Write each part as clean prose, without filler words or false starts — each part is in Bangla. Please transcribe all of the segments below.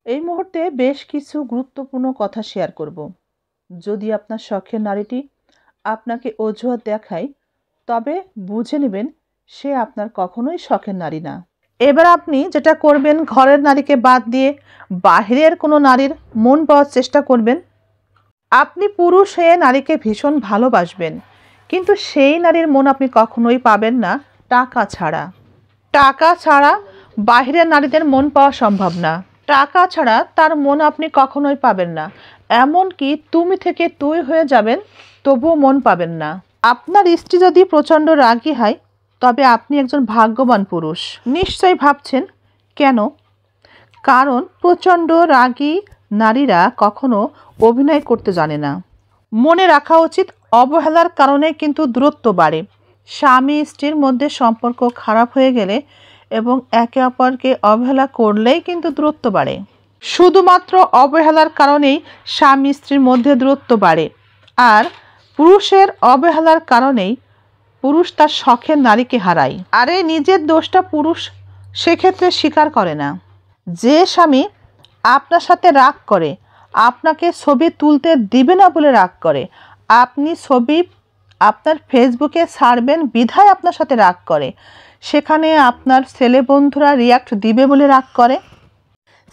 এই মুহূর্তে বেশ কিছু গুরুত্বপূর্ণ কথা শেয়ার করব। যদি আপনার শখের নারীটি আপনাকে অজুহাত দেখায়, তবে বুঝে নেবেন সে আপনার কখনোই শখের নারী না। এবার আপনি যেটা করবেন, ঘরের নারীকে বাদ দিয়ে বাহিরের কোনো নারীর মন পাওয়ার চেষ্টা করবেন। আপনি পুরুষ হয়ে নারীকে ভীষণ ভালোবাসবেন, কিন্তু সেই নারীর মন আপনি কখনোই পাবেন না টাকা ছাড়া। টাকা ছাড়া বাহিরের নারীদের মন পাওয়া সম্ভব না। টাকা ছাড়া তার মন আপনি কখনোই পাবেন না। এমনকি তুমি থেকে তুই হয়ে যাবেন, তবুও মন পাবেন না। আপনার স্ত্রী যদি প্রচণ্ড রাগী হয়, তবে আপনি একজন ভাগ্যবান পুরুষ। নিশ্চয়ই ভাবছেন কেন? কারণ প্রচণ্ড রাগী নারীরা কখনো অভিনয় করতে জানে না। মনে রাখা উচিত, অবহেলার কারণে কিন্তু দূরত্ব বাড়ে। স্বামী স্ত্রীর মধ্যে সম্পর্ক খারাপ হয়ে গেলে এবং একে অপরকে অবহেলা করলেই কিন্তু দূরত্ব বাড়ে। শুধুমাত্র অবহেলার কারণেই স্বামী স্ত্রীর মধ্যে দূরত্ব বাড়ে। আর পুরুষের অবহেলার কারণেই পুরুষ তার শখের নারীকে হারায়। আরে নিজের দোষটা পুরুষ সেক্ষেত্রে স্বীকার করে না। যে স্বামী আপনার সাথে রাগ করে, আপনাকে ছবি তুলতে দিবে না বলে রাগ করে, আপনি ছবি আপনার ফেসবুকে ছাড়বেন বিধায় আপনার সাথে রাগ করে, সেখানে আপনার ছেলে বন্ধুরা রিয়াক্ট দিবে বলে রাগ করে,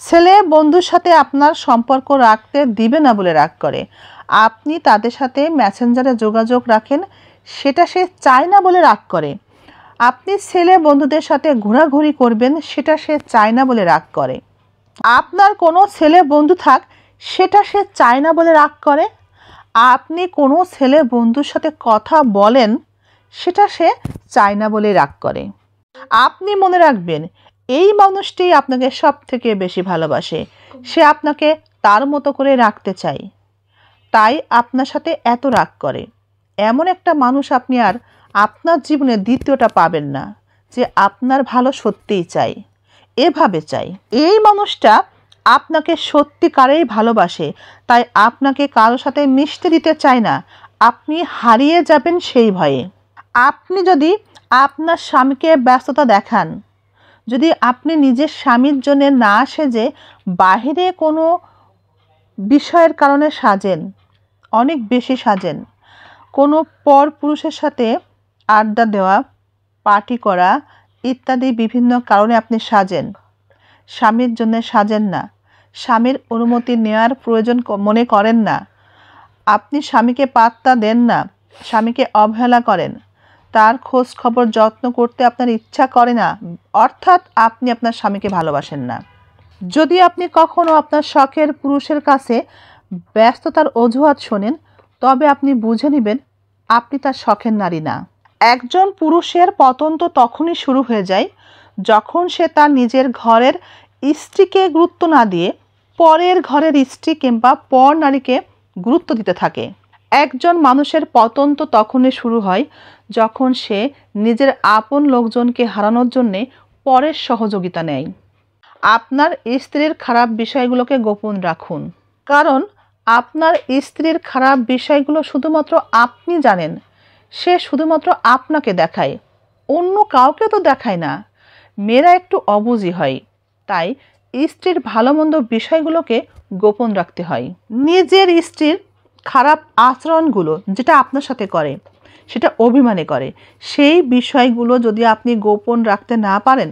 ছেলে বন্ধুর সাথে আপনার সম্পর্ক রাখতে দিবে না বলে রাগ করে, আপনি তাদের সাথে মেসেঞ্জারে যোগাযোগ রাখেন সেটা সে চায় না বলে রাগ করে, আপনি ছেলে বন্ধুদের সাথে ঘোরাঘুরি করবেন সেটা সে চায় না বলে রাগ করে, আপনার কোনো ছেলে বন্ধু থাক সেটা সে চায় না বলে রাগ করে, আপনি কোনো ছেলে বন্ধুর সাথে কথা বলেন সেটা সে চায় না বলে রাগ করে। আপনি মনে রাখবেন, এই মানুষটি আপনাকে সব থেকে বেশি ভালোবাসে। সে আপনাকে তার মতো করে রাখতে চায়, তাই আপনার সাথে এত রাগ করে। এমন একটা মানুষ আপনি আর আপনার জীবনে দ্বিতীয়টা পাবেন না, যে আপনার ভালো সত্যিই চাই, এভাবে চাই। এই মানুষটা আপনাকে সত্যিকারেই ভালোবাসে, তাই আপনাকে কারোর সাথে মিশতে দিতে চায় না। আপনি হারিয়ে যাবেন সেই ভয়ে। আপনি যদি আপনার স্বামীকে ব্যস্ততা দেখান, যদি আপনি নিজের স্বামীর জন্য না সেজে বাহিরে কোনো বিষয়ের কারণে সাজেন, অনেক বেশি সাজেন, কোনো পর পুরুষের সাথে আড্ডা দেওয়া, পার্টি করা ইত্যাদি বিভিন্ন কারণে আপনি সাজেন, স্বামীর জন্য সাজেন না, স্বামীর অনুমতি নেওয়ার প্রয়োজন মনে করেন না, আপনি স্বামীকে পাত্তা দেন না, স্বামীকে অবহেলা করেন, তার খোঁজ খবর যত্ন করতে আপনার ইচ্ছা করে না, অর্থাৎ আপনি আপনার স্বামীকে ভালোবাসেন না। যদি আপনি কখনো আপনার শখের পুরুষের কাছে ব্যস্ততার অজুহাত শোনেন, তবে আপনি বুঝে নেবেন আপনি তার শখের নারী না। একজন পুরুষের পতন তো তখনই শুরু হয়ে যায় যখন সে তার নিজের ঘরের স্ত্রীকে গুরুত্ব না দিয়ে পরের ঘরের স্ত্রী কিংবা পর নারীকে গুরুত্ব দিতে থাকে। একজন মানুষের পতন তো তখনই শুরু হয় যখন সে নিজের আপন লোকজনকে হারানোর জন্যে পরের সহযোগিতা নেয়। আপনার স্ত্রীর খারাপ বিষয়গুলোকে গোপন রাখুন, কারণ আপনার স্ত্রীর খারাপ বিষয়গুলো শুধুমাত্র আপনি জানেন। সে শুধুমাত্র আপনাকে দেখায়, অন্য কাউকে তো দেখায় না। মেয়েরা একটু অবুঝি হয়, তাই স্ত্রীর ভালো মন্দ বিষয়গুলোকে গোপন রাখতে হয়। নিজের স্ত্রীর খারাপ আচরণগুলো যেটা আপনার সাথে করে, সেটা অভিমানে করে, সেই বিষয়গুলো যদি আপনি গোপন রাখতে না পারেন,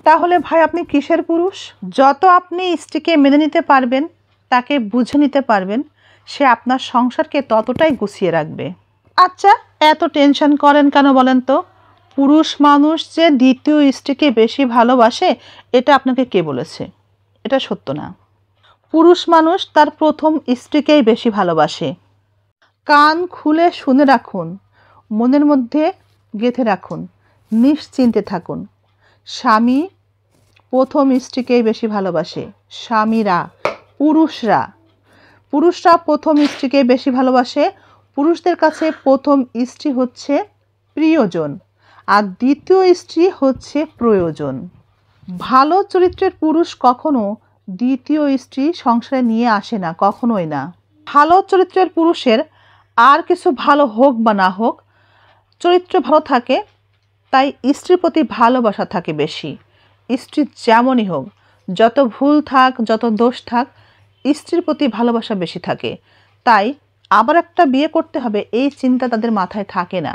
তাহলে ভাই আপনি কিসের পুরুষ? যত আপনি স্ত্রীকে মেনে নিতে পারবেন, তাকে বুঝে নিতে পারবেন, সে আপনার সংসারকে ততটাই গুছিয়ে রাখবে। আচ্ছা, এত টেনশন করেন কেন বলেন তো? পুরুষ মানুষ যে দ্বিতীয় স্ত্রীকে বেশি ভালোবাসে, এটা আপনাকে কে বলেছে? এটা সত্য না। পুরুষ মানুষ তার প্রথম স্ত্রীকেই বেশি ভালোবাসে। কান খুলে শুনে রাখুন, মনের মধ্যে গেঁথে রাখুন, নিশ্চিন্তে থাকুন। স্বামী প্রথম স্ত্রীকেই বেশি ভালোবাসে। স্বামীরা, পুরুষরা প্রথম স্ত্রীকে বেশি ভালোবাসে। পুরুষদের কাছে প্রথম স্ত্রী হচ্ছে প্রিয়জন, আর দ্বিতীয় স্ত্রী হচ্ছে প্রয়োজন। ভালো চরিত্রের পুরুষ কখনো দ্বিতীয় স্ত্রী সংসারে নিয়ে আসে না, কখনোই না। ভালো চরিত্রের পুরুষের আর কিছু ভালো হোক বা না হোক, চরিত্র ভালো থাকে, তাই স্ত্রীর প্রতি ভালোবাসা থাকে বেশি। স্ত্রী যেমনই হোক, যত ভুল থাক, যত দোষ থাক, স্ত্রীর প্রতি ভালোবাসা বেশি থাকে। তাই আবার একটা বিয়ে করতে হবে এই চিন্তা তাদের মাথায় থাকে না,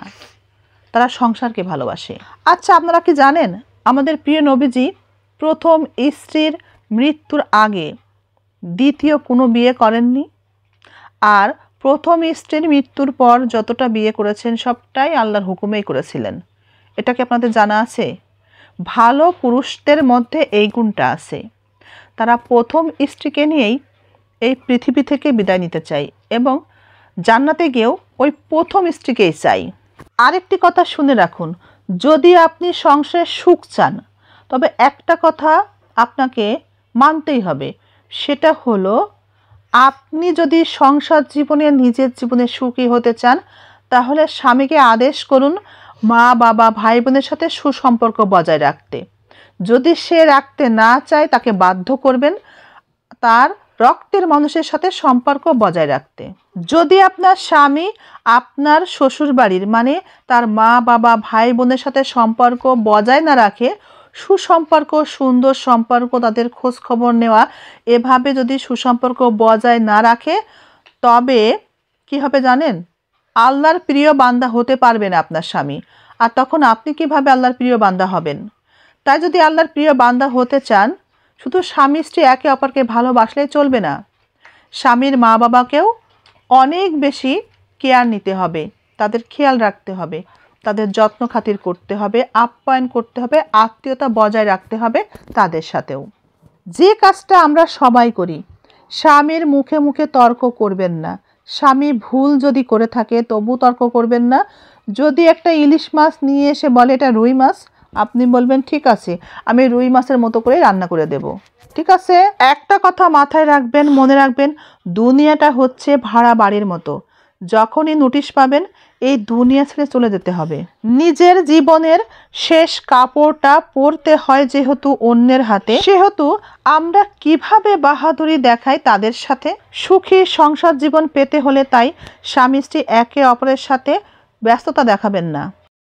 তারা সংসারকে ভালোবাসে। আচ্ছা, আপনারা কি জানেন আমাদের প্রিয় নবীজি প্রথম স্ত্রীর মৃত্যুর আগে দ্বিতীয় কোনো বিয়ে করেননি, আর প্রথম স্ত্রীর মৃত্যুর পর যতটা বিয়ে করেছেন সবটাই আল্লাহর হুকুমেই করেছিলেন। এটা কি আপনাদের জানা আছে? ভালো পুরুষদের মধ্যে এই গুণটা আছে, তারা প্রথম স্ত্রীকে নিয়েই এই পৃথিবী থেকে বিদায় নিতে চায় এবং জান্নাতে গিয়েও ওই প্রথম স্ত্রীকেই চাই। আরেকটি কথা শুনে রাখুন, যদি আপনি সংসারে সুখ চান তবে একটা কথা আপনাকে মানতেই হবে, সেটা হলো আপনি যদি সংসার জীবনে নিজের জীবনে সুখী হতে চান তাহলে স্বামীকে আদেশ করুন মা বাবা ভাই বোনের সাথে সুসম্পর্ক বজায় রাখতে। যদি সে রাখতে না চায় তাকে বাধ্য করবেন তার রক্তের মানুষের সাথে সম্পর্ক বজায় রাখতে। যদি আপনার স্বামী আপনার শ্বশুরবাড়ির মানে তার মা বাবা ভাই বোনের সাথে সম্পর্ক বজায় না রাখে, সুসম্পর্ক সুন্দর সম্পর্ক তাদের খোঁজ খবর নেওয়া এভাবে যদি সুসম্পর্ক বজায় না রাখে তবে কি হবে জানেন? আল্লাহর প্রিয় বান্দা হতে পারবে না আপনার স্বামী। আর তখন আপনি কিভাবে আল্লাহর প্রিয় বান্দা হবেন? তাই যদি আল্লাহর প্রিয় বান্দা হতে চান শুধু স্বামী স্ত্রী একে অপরকে ভালোবাসলেই চলবে না, স্বামীর মা বাবাকেও অনেক বেশি কেয়ার নিতে হবে, তাদের খেয়াল রাখতে হবে, তাদের যত্ন খাতির করতে হবে, আপ্যায়ন করতে হবে, আত্মীয়তা বজায় রাখতে হবে তাদের সাথেও। যে কাজটা আমরা সবাই করি, স্বামীর মুখে মুখে তর্ক করবেন না। স্বামী ভুল যদি করে থাকে তবু তর্ক করবেন না। যদি একটা ইলিশ মাছ নিয়ে এসে বলে এটা রুই মাছ, আপনি বলবেন ঠিক আছে, আমি রুই মাছের মতো করে রান্না করে দেব, ঠিক আছে। একটা কথা মাথায় রাখবেন, মনে রাখবেন, দুনিয়াটা হচ্ছে ভাড়া বাড়ির মতো। যখনই নোটিশ পাবেন এই দুনিয়া ছেড়ে চলে যেতে হবে। নিজের জীবনের শেষ কাপড়টা পরতে হয় যেহেতু অন্যের হাতে, সেহেতু আমরা কিভাবে বাহাদুরি দেখাই তাদের সাথে। সুখী সংসার জীবন পেতে হলে তাই স্বামী স্ত্রী একে অপরের সাথে ব্যস্ততা দেখাবেন না।